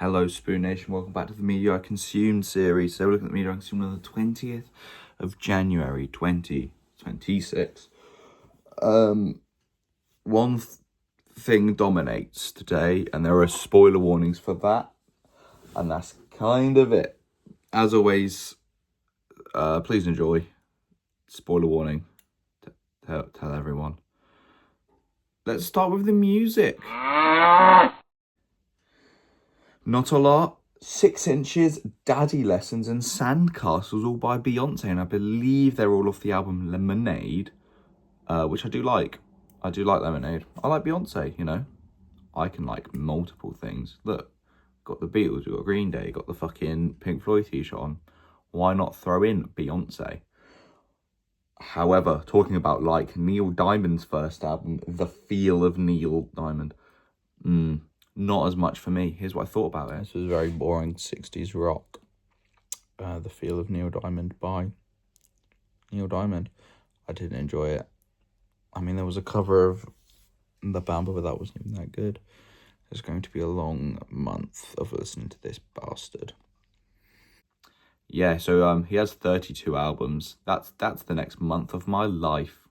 Hello Spoon Nation, welcome back to the Media I Consumed series. So we're looking at the Media I Consumed on the 20th of January 2026. One thing dominates today, and there are spoiler warnings for that, and that's kind of it. As always, please enjoy. Spoiler warning. Tell everyone. Let's start with the music. Not a lot. 6 Inches, Daddy Lessons, and Sandcastles, all by Beyonce, and I believe they're all off the album Lemonade, which I do like. I do like Lemonade. I like Beyonce, you know. I can like multiple things. Look, got the Beatles, we got Green Day, got the fucking Pink Floyd t-shirt on. Why not throw in Beyonce? However, talking about like Neil Diamond's first album, The Feel of Neil Diamond, not as much for me. Here's what I thought about it. This was very boring 60s rock. The Feel of Neil Diamond by Neil Diamond. I didn't enjoy it. I mean, there was a cover of the band, but that wasn't even that good. It's going to be a long month of listening to this bastard. Yeah, so he has 32 albums. That's the next month of my life.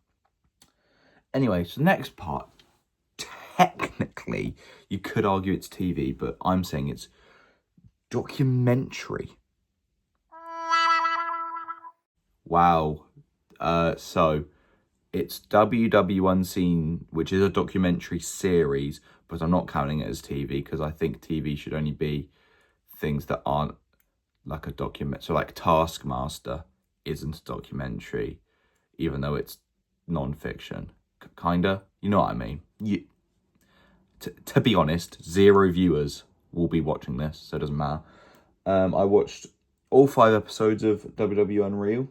Anyway, so the next part, technically, you could argue it's TV, but I'm saying it's documentary. Wow. So it's WW Unseen, which is a documentary series, but I'm not counting it as TV because I think TV should only be things that aren't like a document. So like Taskmaster isn't a documentary, even though it's non-fiction. Kinda, you know what I mean? To be honest, 0 viewers will be watching this, so it doesn't matter. I watched all 5 episodes of WW Unreal.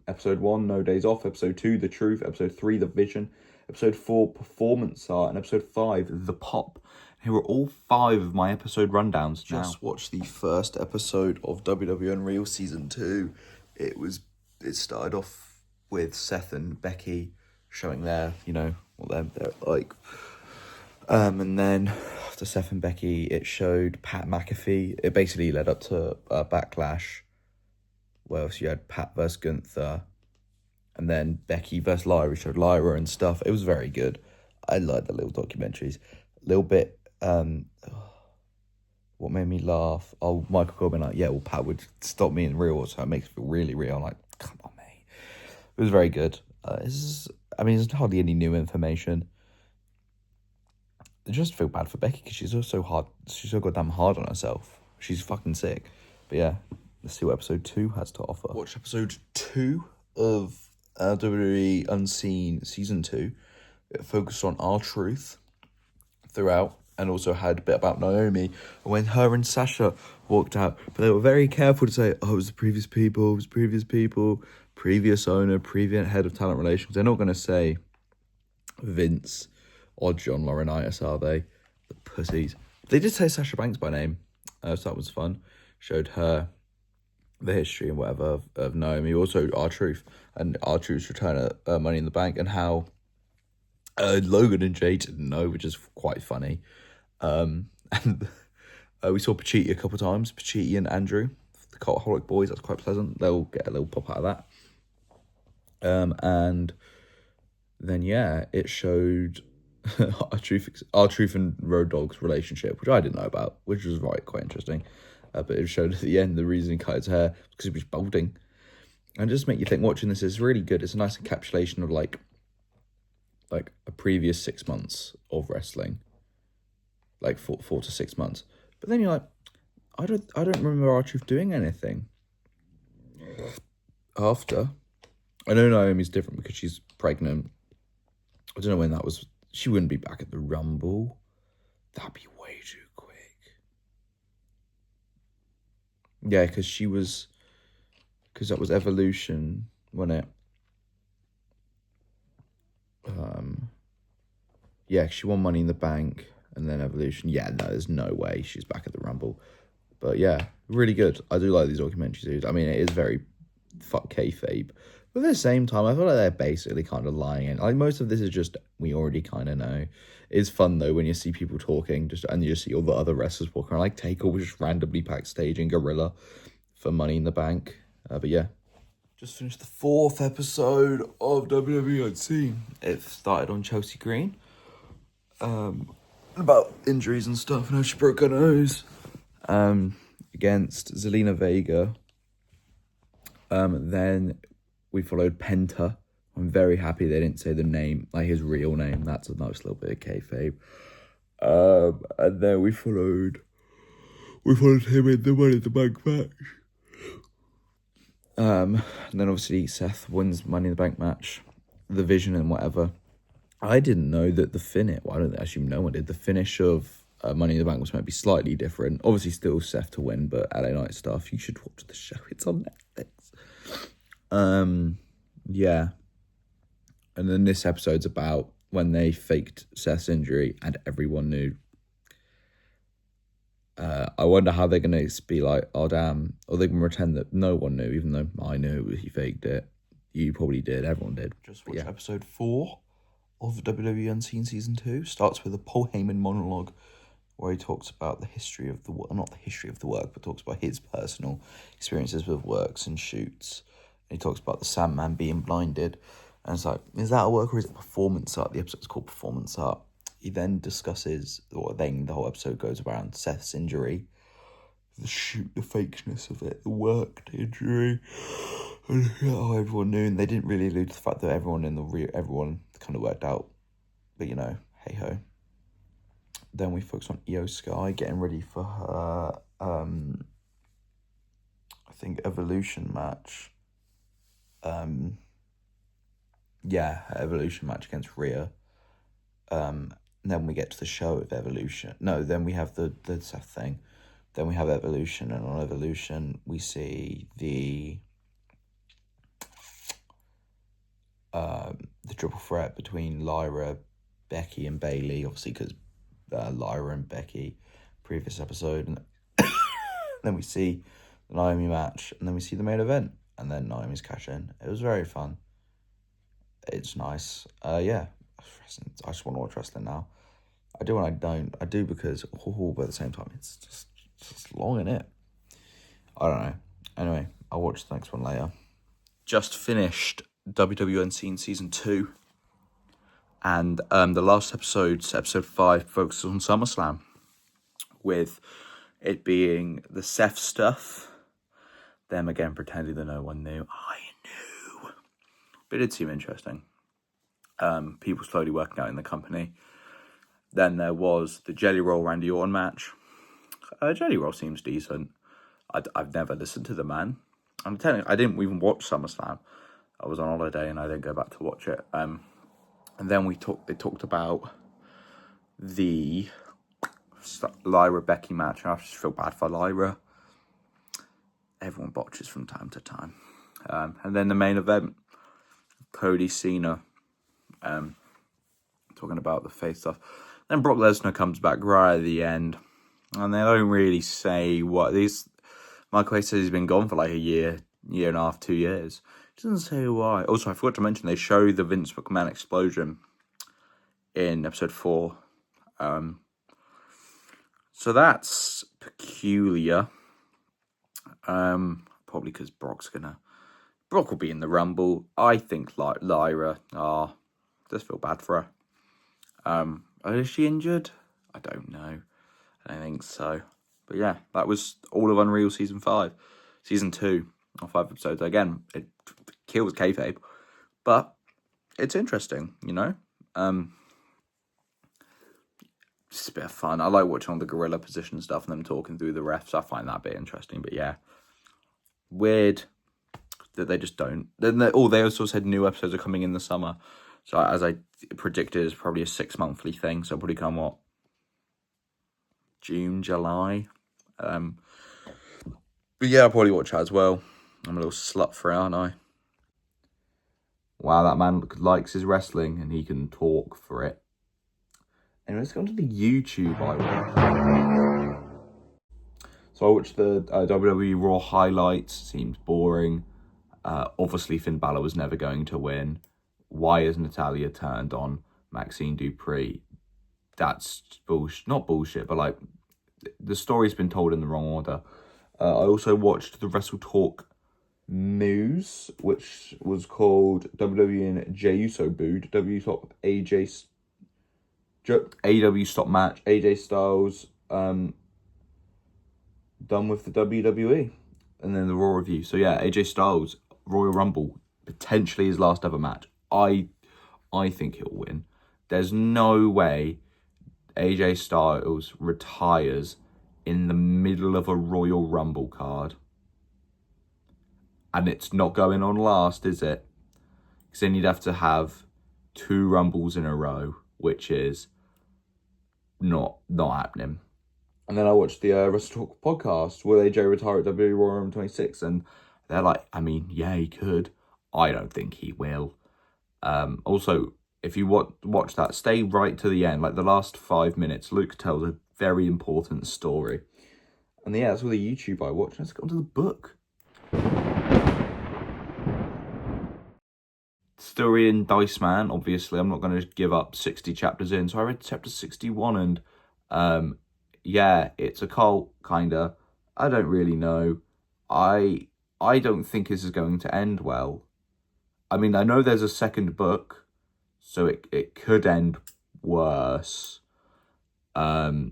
Episode 1, No Days Off. Episode 2, The Truth. Episode 3, The Vision. Episode 4, Performance Art. And episode 5, The Pop. Here are all 5 of my episode rundowns. Just watched the first episode of WW Unreal Season 2. It started off with Seth and Becky showing their, what they're like. And then after Seth and Becky, it showed Pat McAfee. It basically led up to Backlash. Well, so you had Pat versus Gunther, and then Becky versus Lyra. Showed Lyra and stuff. It was very good. I like the little documentaries. A little bit. What made me laugh? Oh, Michael Corbin, like, yeah, well, Pat would stop me in real, so it makes it feel really real. I'm like, come on, mate. It was very good. There's hardly any new information. I just feel bad for Becky because she's so hard. She's so goddamn hard on herself. She's fucking sick. But yeah, let's see what episode 2 has to offer. Watch episode 2 of WWE Unseen Season 2. It focused on R-Truth throughout, and also had a bit about Naomi when her and Sasha walked out. But they were very careful to say, oh, it was the previous people, previous owner, previous head of talent relations. They're not going to say Vince or John Laurinaitis, are they? The pussies. They did say Sasha Banks by name, so that was fun. Showed her the history and whatever of Naomi. Also R-Truth and R-Truth's return at Money in the Bank, and how Logan and Jay didn't know, which is quite funny. And we saw Pacitti a couple of times. Pacitti and Andrew, the Cultaholic Boys. That's quite pleasant. They'll get a little pop out of that. And then yeah, it showed R-Truth and Road Dogg's relationship, which I didn't know about, which was quite interesting. But it showed at the end the reason he cut his hair because he was balding, and just make you think. Watching this is really good. It's a nice encapsulation of like a previous 6 months of wrestling, like 4 to 6 months. But then you're like, I don't remember R-Truth doing anything after. I know Naomi's different because she's pregnant. I don't know when that was. She wouldn't be back at the Rumble. That'd be way too quick. Yeah, because that was Evolution, wasn't it? Yeah, she won Money in the Bank and then Evolution. Yeah, no, there's no way she's back at the Rumble. But yeah, really good. I do like these documentary series. I mean, it is very fuck kayfabe. But at the same time, I feel like they're basically kind of lying. Like, most of this is just, we already kind of know. It's fun though when you see people talking, and you see all the other wrestlers walking around. Like Taker was just randomly backstage in Gorilla for Money in the Bank. But yeah, just finished the 4th episode of WWE Unseen. It started on Chelsea Green. About injuries and stuff, and how she broke her nose. Against Zelina Vega. Then we followed Penta. I'm very happy they didn't say the name, like his real name. That's a nice little bit of kayfabe. And then we followed him in the Money in the Bank match. And then obviously Seth wins Money in the Bank match, the Vision and whatever. I didn't know that the finish. Well, I don't assume no one did. The finish of Money in the Bank was meant to be slightly different. Obviously, still Seth to win, but LA Knight stuff. You should watch the show. It's on Netflix. Yeah. And then this episode's about when they faked Seth's injury and everyone knew. I wonder how they're going to be like, oh, damn. Or they can pretend that no one knew, even though I knew he faked it. You probably did. Everyone did. Just watch episode 4 of WWE Unseen Season 2. Starts with a Paul Heyman monologue where he talks about the history of the work. Not the history of the work, but talks about his personal experiences with works and shoots. And he talks about the Sandman being blinded. And it's like, is that a work or is it performance art? The episode's called Performance Art. He then discusses, or then the whole episode goes around Seth's injury, the shoot, the fakeness of it, the worked injury, and how everyone knew. And they didn't really allude to the fact that everyone everyone kind of worked out. But, hey ho. Then we focus on Io Sky getting ready for her, I think, Evolution match. Her Evolution match against Rhea. Then we get to the show of Evolution. No, then we have the Seth thing. Then we have Evolution, and on Evolution we see the triple threat between Lyra, Becky, and Bayley. Obviously, because Lyra and Becky, previous episode, and then we see the Naomi match, and then we see the main event, and then Naomi's cash in. It was very fun. It's nice. I just want to watch wrestling now. I do and I don't. I do because, but at the same time, it's just long, innit? I don't know. Anyway, I'll watch the next one later. Just finished WWE Unseen Season 2. And the last episode 5, focuses on SummerSlam. With it being the Seth stuff. Them again pretending that no one knew. I knew. But it did seem interesting. People slowly working out in the company. Then there was the Jelly Roll Randy Orton match. Jelly Roll seems decent. I've never listened to the man. I'm telling you, I didn't even watch SummerSlam. I was on holiday and I didn't go back to watch it. And then they talked about the Lyra Becky match. I just feel bad for Lyra. Everyone botches from time to time. And then the main event, Cody Cena, talking about the face stuff. Then Brock Lesnar comes back right at the end, and they don't really say what these. Michael Hayes says he's been gone for like a year and a half, 2 years. He doesn't say why. Also, I forgot to mention they show the Vince McMahon explosion in episode 4. So that's peculiar. Probably because Brock will be in the Rumble. I think Lyra. Just feel bad for her. Is she injured? I don't know. I don't think so. But yeah, that was all of Unreal Season 5. Season 2 of 5 episodes. Again, it kills kayfabe. But it's interesting, Just a bit of fun. I like watching all the gorilla position stuff and them talking through the refs. I find that a bit interesting. But yeah, weird that they just don't. Then they also said new episodes are coming in the summer. So as I predicted, it's probably a 6-monthly thing. So probably come June, July. But yeah, I'll probably watch that as well. I'm a little slut for it, aren't I? Wow, that man likes his wrestling and he can talk for it. Anyway, let's go on to the YouTube I watched. So I watched the WWE Raw highlights. Seemed boring. Obviously, Finn Balor was never going to win. Why is Natalya turned on Maxine Dupree? that's bullshit. Not bullshit, but like the story's been told in the wrong order. I also watched the Wrestle Talk news, which was called WWE and Jey Uso booed. W stop AW stop match. AJ Styles done with the WWE, and then the Raw review. So yeah, AJ Styles Royal Rumble, potentially his last ever match. I think he'll win. There's no way AJ Styles retires in the middle of a Royal Rumble card. And it's not going on last, is it? Because then you'd have to have 2 Rumbles in a row, which is not happening. And then I watched the Wrestle Talk podcast. Will AJ retire at WWE Royal Rumble 26? And they're like, I mean, yeah, he could. I don't think he will. Also, if you watch that, stay right to the end. Like the last 5 minutes, Luke tells a very important story. And yeah, that's all the YouTube I watched. Let's get on to the book. Story in Dice Man, obviously. I'm not going to give up 60 chapters in. So I read chapter 61 and yeah, it's a cult, kinda. I don't really know. I don't think this is going to end well. I mean, I know there's a second book, so it could end worse. This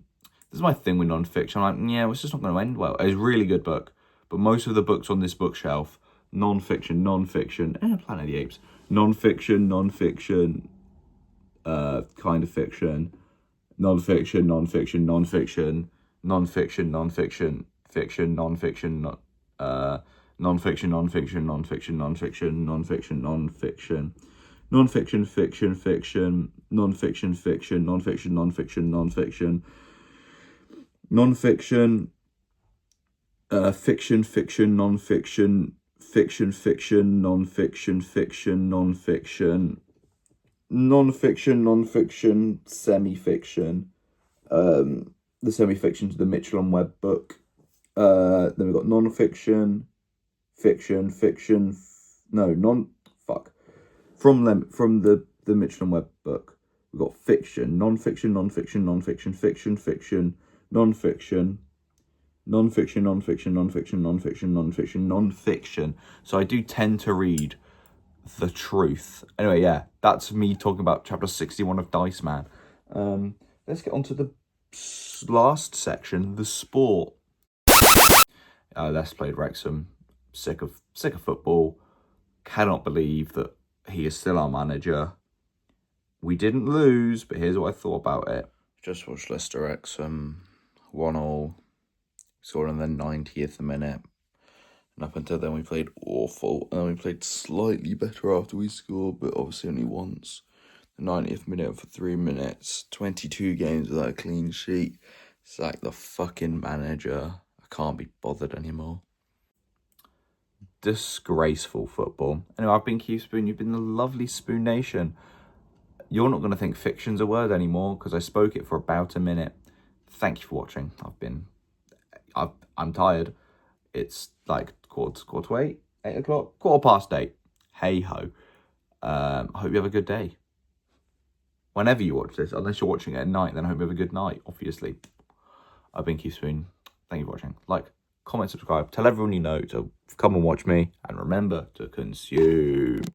is my thing with non-fiction. I'm like, yeah, it's just not going to end well. It's a really good book, but most of the books on this bookshelf, non-fiction, Planet of the Apes, non-fiction, kind of fiction, non-fiction, non-fiction, fiction, non-fiction, non-fiction, non-fiction, fiction, non-fiction, fiction, non-fiction, non-fiction, semi-fiction. The semi-fiction to the Mitchell and Webb book. Then we've got non-fiction, fiction, from the Mitchell and Webb book. We've got fiction, non-fiction, fiction, non-fiction. So I do tend to read the truth. Anyway, yeah, that's me talking about chapter 61 of Dice Man. Let's get on to the last section, the sport. Les played Wrexham. Sick of football. Cannot believe that he is still our manager. We didn't lose, but here's what I thought about it. Just watched Leicester Wrexham 1-1. Scored in the 90th minute. And up until then we played awful. And then we played slightly better after we scored, but obviously only once. The 90th minute for 3 minutes. 22 games without a clean sheet. Sack the fucking manager. I can't be bothered anymore. Disgraceful football. Anyway, I've been Keith Spoon. You've been the lovely Spoon Nation. You're not going to think fiction's a word anymore because I spoke it for about a minute. Thank you for watching. I'm tired. It's like quarter to 8 o'clock, 8:15. Hey ho. I hope you have a good day. Whenever you watch this, unless you're watching it at night, then I hope you have a good night, obviously. I've been Keith Spoon. Thank you for watching. Like, comment, subscribe. Tell everyone you know to come and watch me. And remember to consume.